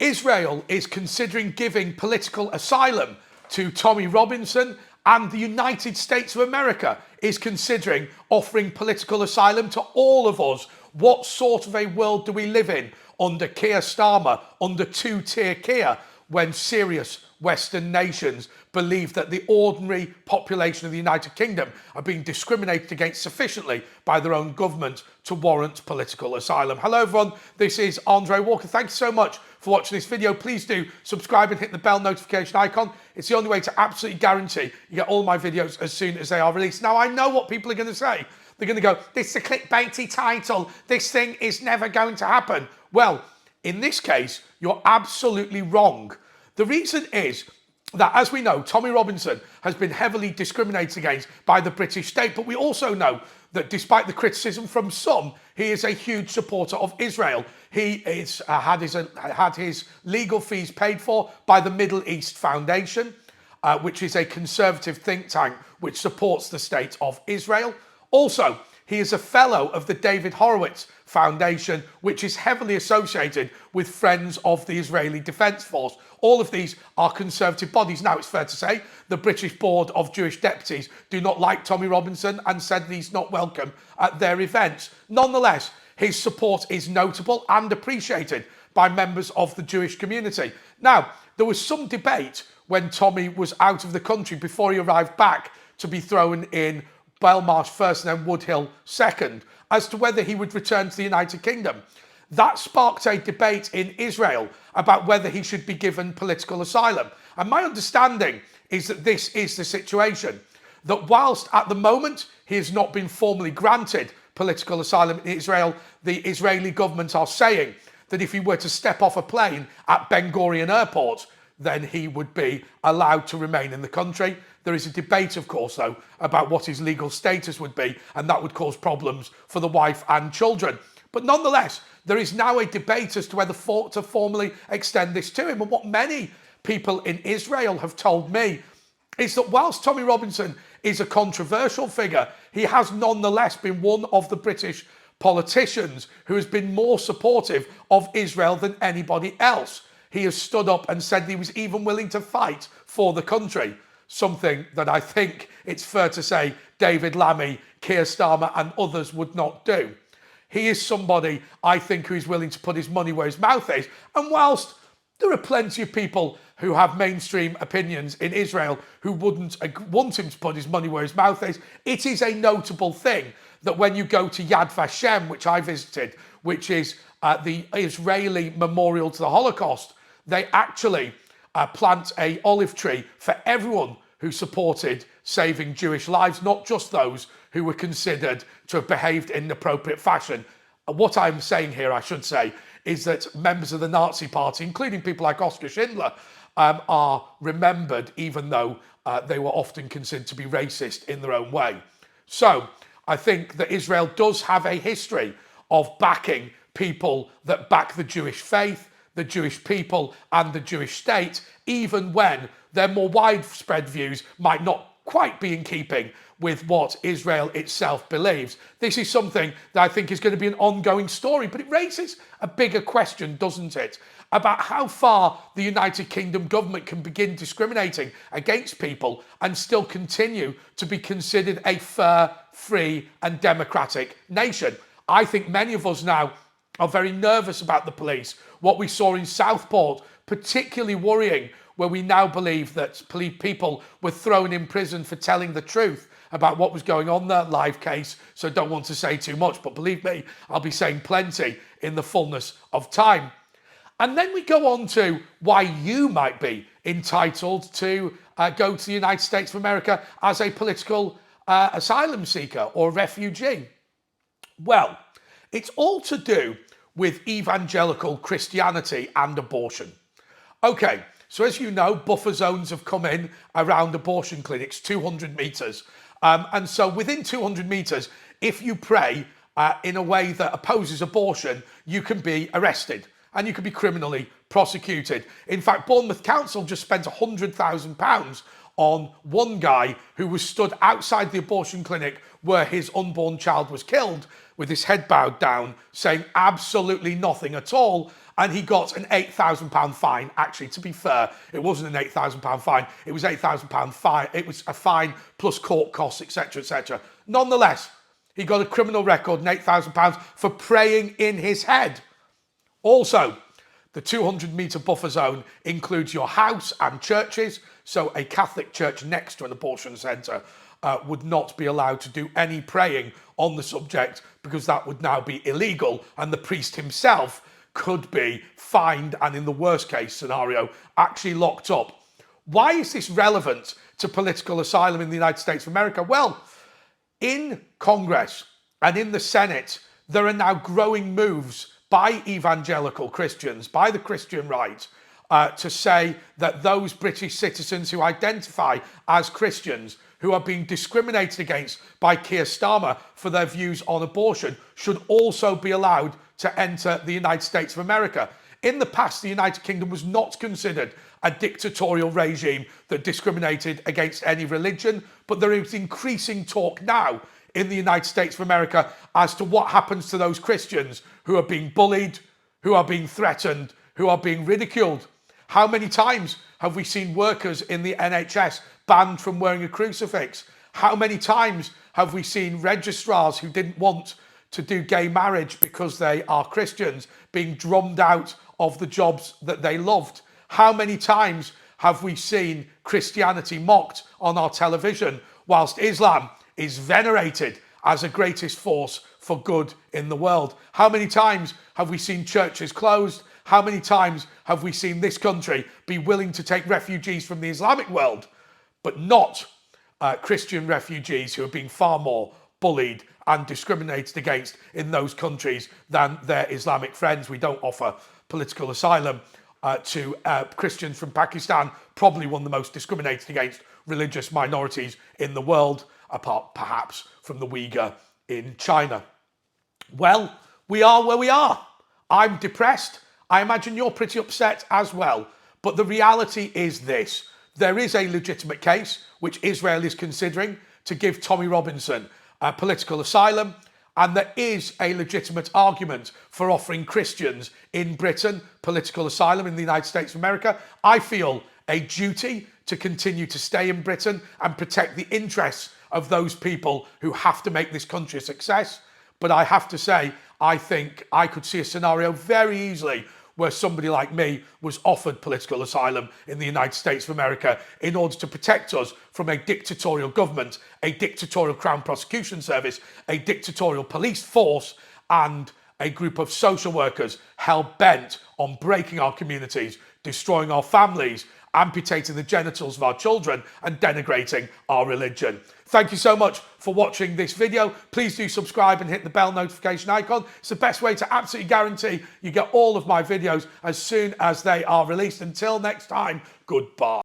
Israel is considering giving political asylum to Tommy Robinson, and the United States of America is considering offering political asylum to all of us. What sort of a world do we live in under Keir Starmer, under two-tier Keir, when serious Western nations believe that the ordinary population of the United Kingdom are being discriminated against sufficiently by their own government to warrant political asylum? Hello everyone, this is Andre Walker. Thank you so much for watching this video. Please do subscribe and hit the bell notification icon. It's the only way to absolutely guarantee you get all my videos as soon as they are released. Now, I know what people are going to say. They're going to go, this is a clickbaity title. This thing is never going to happen. Well, in this case, you're absolutely wrong. The reason is that, as we know, Tommy Robinson has been heavily discriminated against by the British state, but we also know that despite the criticism from some, he is a huge supporter of Israel. He is, had his legal fees paid for by the Middle East Foundation, which is a conservative think tank which supports the state of Israel. Also, he is a fellow of the David Horowitz Foundation, which is heavily associated with Friends of the Israeli Defence Force. All of these are conservative bodies. Now, it's fair to say the British Board of Jewish Deputies do not like Tommy Robinson and said that he's not welcome at their events. Nonetheless, his support is notable and appreciated by members of the Jewish community. Now, there was some debate when Tommy was out of the country before he arrived back to be thrown in Belmarsh first and then Woodhill second, as to whether he would return to the United Kingdom. That sparked a debate in Israel about whether he should be given political asylum. And my understanding is that this is the situation, that whilst at the moment he has not been formally granted political asylum in Israel, the Israeli government are saying that if he were to step off a plane at Ben Gurion Airport, then he would be allowed to remain in the country. There is a debate, of course, though, about what his legal status would be, and that would cause problems for the wife and children. But nonetheless, there is now a debate as to whether to formally extend this to him. And what many people in Israel have told me is that whilst Tommy Robinson is a controversial figure, he has nonetheless been one of the British politicians who has been more supportive of Israel than anybody else. He has stood up and said he was even willing to fight for the country, something that I think it's fair to say David Lammy, Keir Starmer and others would not do. He is somebody, I think, who is willing to put his money where his mouth is. And whilst there are plenty of people who have mainstream opinions in Israel who wouldn't want him to put his money where his mouth is, it is a notable thing that when you go to Yad Vashem, which I visited, which is the Israeli memorial to the Holocaust, they actually plant an olive tree for everyone who supported saving Jewish lives, not just those who were considered to have behaved in an appropriate fashion. What I'm saying here, I should say, is that members of the Nazi Party, including people like Oskar Schindler, are remembered even though they were often considered to be racist in their own way. So I think that Israel does have a history of backing people that back the Jewish faith, the Jewish people and the Jewish state, even when their more widespread views might not quite be in keeping with what Israel itself believes. This is something that I think is going to be an ongoing story, but it raises a bigger question, doesn't it, about how far the United Kingdom government can begin discriminating against people and still continue to be considered a fair, free and democratic nation. I think many of us now are very nervous about the police. What we saw in Southport, particularly worrying, where we now believe that people were thrown in prison for telling the truth about what was going on there. Live case, so don't want to say too much, but believe me, I'll be saying plenty in the fullness of time. And then we go on to why you might be entitled to go to the United States of America as a political asylum seeker or refugee. Well, it's all to do with evangelical Christianity and abortion. Okay, so as you know, buffer zones have come in around abortion clinics, 200 metres. And so within 200 metres, if you pray in a way that opposes abortion, you can be arrested and you can be criminally prosecuted. In fact, Bournemouth Council just spent £100,000 on one guy who was stood outside the abortion clinic where his unborn child was killed with his head bowed down, saying absolutely nothing at all. and he got an £8,000 fine. Actually, to be fair, it wasn't an £8,000 fine. It was £8,000 fine. It was a fine plus court costs, etc., etc. Nonetheless, he got a criminal record and £8,000 for praying in his head. Also, the 200-metre buffer zone includes your house and churches, so a Catholic church next to an abortion centre would not be allowed to do any praying on the subject, because that would now be illegal, and the priest himself could be fined and, in the worst case scenario, actually locked up. Why is this relevant to political asylum in the United States of America? Well, in Congress and in the Senate, there are now growing moves by evangelical Christians, by the Christian right, to say that those British citizens who identify as Christians, who are being discriminated against by Keir Starmer for their views on abortion, should also be allowed to enter the United States of America. In the past, the United Kingdom was not considered a dictatorial regime that discriminated against any religion, but there is increasing talk now in the United States of America as to what happens to those Christians who are being bullied, who are being threatened, who are being ridiculed. How many times have we seen workers in the NHS banned from wearing a crucifix? How many times have we seen registrars who didn't want to do gay marriage because they are Christians being drummed out of the jobs that they loved? How many times have we seen Christianity mocked on our television whilst Islam is venerated as the greatest force for good in the world? How many times have we seen churches closed? How many times have we seen this country be willing to take refugees from the Islamic world, but not Christian refugees who are being far more bullied and discriminated against in those countries than their Islamic friends? We don't offer political asylum to Christians from Pakistan, probably one of the most discriminated against religious minorities in the world, apart perhaps from the Uyghur in China. Well, we are where we are. I'm depressed. I imagine you're pretty upset as well. But the reality is this. There is a legitimate case which Israel is considering to give Tommy Robinson political asylum, and there is a legitimate argument for offering Christians in Britain political asylum in the United States of America. I feel a duty to continue to stay in Britain and protect the interests of those people who have to make this country a success. But I have to say, I think I could see a scenario very easily where somebody like me was offered political asylum in the United States of America in order to protect us from a dictatorial government, a dictatorial Crown Prosecution Service, a dictatorial police force, and a group of social workers hell-bent on breaking our communities, destroying our families, amputating the genitals of our children, and denigrating our religion. Thank you so much for watching this video. Please do subscribe and hit the bell notification icon. It's the best way to absolutely guarantee you get all of my videos as soon as they are released. Until next time, goodbye.